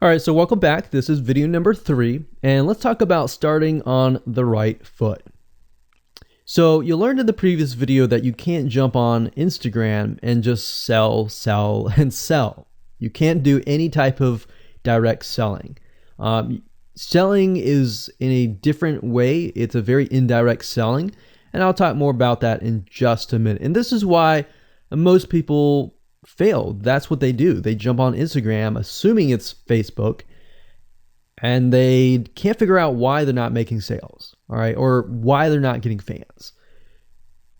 All right, so welcome back. This is video number 3, and let's talk about starting on the right foot. So you learned in the previous video that you can't jump on Instagram and just sell, and sell. You can't do any type of direct selling. Selling is in a different way. It's a very indirect selling, and I'll talk more about that in just a minute. And this is why most people fail. That's what they do. They jump on Instagram assuming it's Facebook, and they can't figure out why they're not making sales, all right, or why they're not getting fans.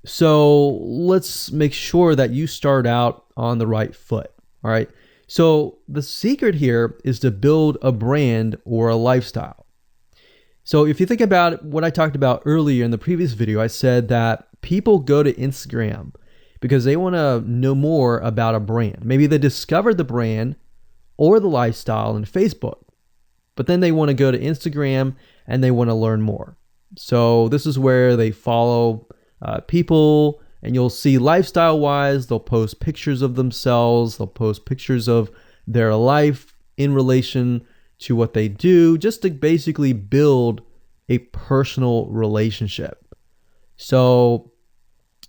So let's make sure that you start out on the right foot, all right? So the secret here is to build a brand or a lifestyle. So if you think about what I talked about earlier in the previous video, I said that people go to Instagram because they want to know more about a brand. Maybe they discovered the brand or the lifestyle in Facebook, but then they want to go to Instagram and they want to learn more. So this is where they follow people, and you'll see lifestyle-wise, they'll post pictures of themselves, they'll post pictures of their life in relation to what they do, just to basically build a personal relationship. So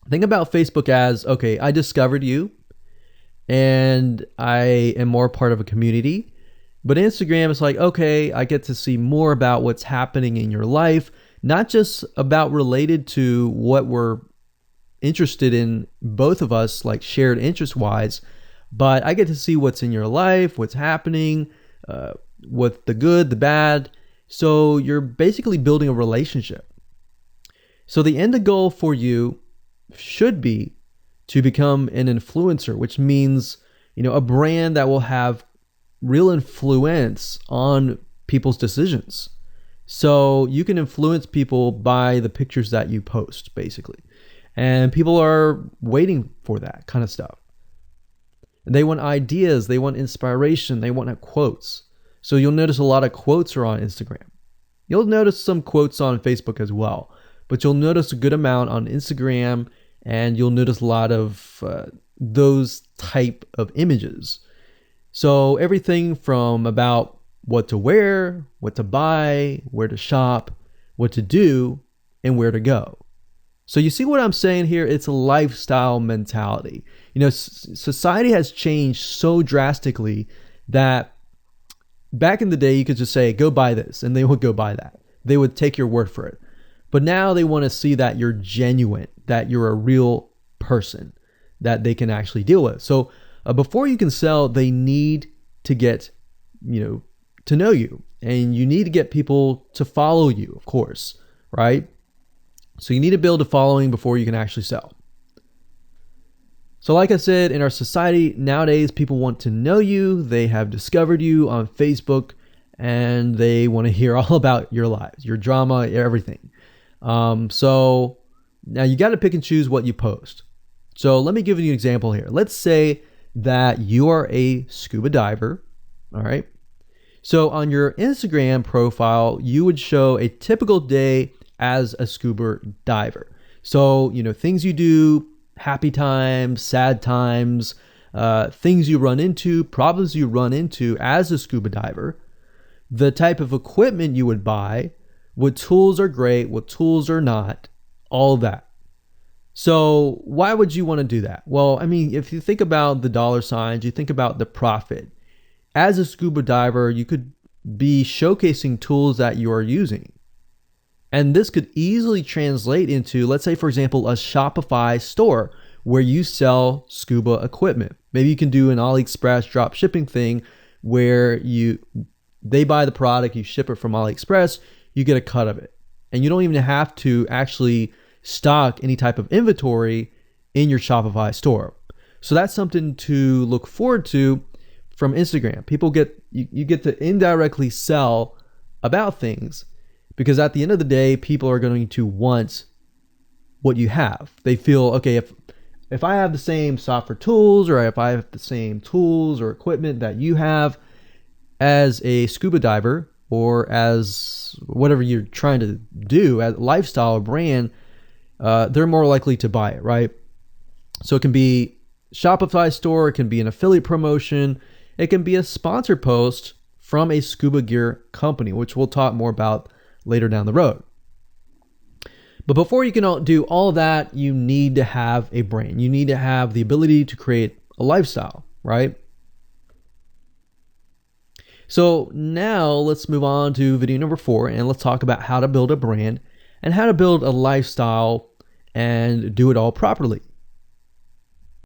think about Facebook as, okay, I discovered you and I am more part of a community. But Instagram is like, okay, I get to see more about what's happening in your life, not just about related to what we're interested in, both of us, like shared interest-wise, but I get to see what's in your life, what's happening, what the good, the bad. So you're basically building a relationship. So the end goal for you should be to become an influencer, which means, a brand that will have real influence on people's decisions. So you can influence people by the pictures that you post, basically. And people are waiting for that kind of stuff. They want ideas, they want inspiration, they want quotes. So you'll notice a lot of quotes are on Instagram. You'll notice some quotes on Facebook as well, but you'll notice a good amount on Instagram, and you'll notice a lot of those type of images. So everything from about what to wear, what to buy, where to shop, what to do, and where to go. So you see what I'm saying here? It's a lifestyle mentality. Society has changed so drastically that back in the day, you could just say, go buy this, and they would go buy that. They would take your word for it. But now they want to see that you're genuine, that you're a real person that they can actually deal with. So before you can sell, they need to get, to know you, and you need to get people to follow you, of course, right? So you need to build a following before you can actually sell. So like I said, in our society nowadays, people want to know you. They have discovered you on Facebook, and they want to hear all about your lives, your drama, everything. So now you got to pick and choose what you post. So let me give you an example here. Let's say that you are a scuba diver, all right? So on your Instagram profile, you would show a typical day as a scuba diver. So, things you do, happy times, sad times, things you run into, problems you run into as a scuba diver, the type of equipment you would buy, what tools are great, what tools are not, all that. So why would you want to do that? Well, if you think about the dollar signs, you think about the profit. As a scuba diver, you could be showcasing tools that you are using. And this could easily translate into, let's say, for example, a Shopify store where you sell scuba equipment. Maybe you can do an AliExpress drop shipping thing where they buy the product, you ship it from AliExpress, you get a cut of it. And you don't even have to actually stock any type of inventory in your Shopify store. So that's something to look forward to from Instagram. You get to indirectly sell about things, because at the end of the day, people are going to want what you have. They feel, okay, if I have the same software tools, or if I have the same tools or equipment that you have as a scuba diver, or as whatever you're trying to do, as a lifestyle or brand, they're more likely to buy it, right? So it can be Shopify store, it can be an affiliate promotion, it can be a sponsor post from a scuba gear company, which we'll talk more about later down the road. But before you can do all of that, you need to have a brain. You need to have the ability to create a lifestyle, right? So now let's move on to video number 4, and let's talk about how to build a brand and how to build a lifestyle and do it all properly.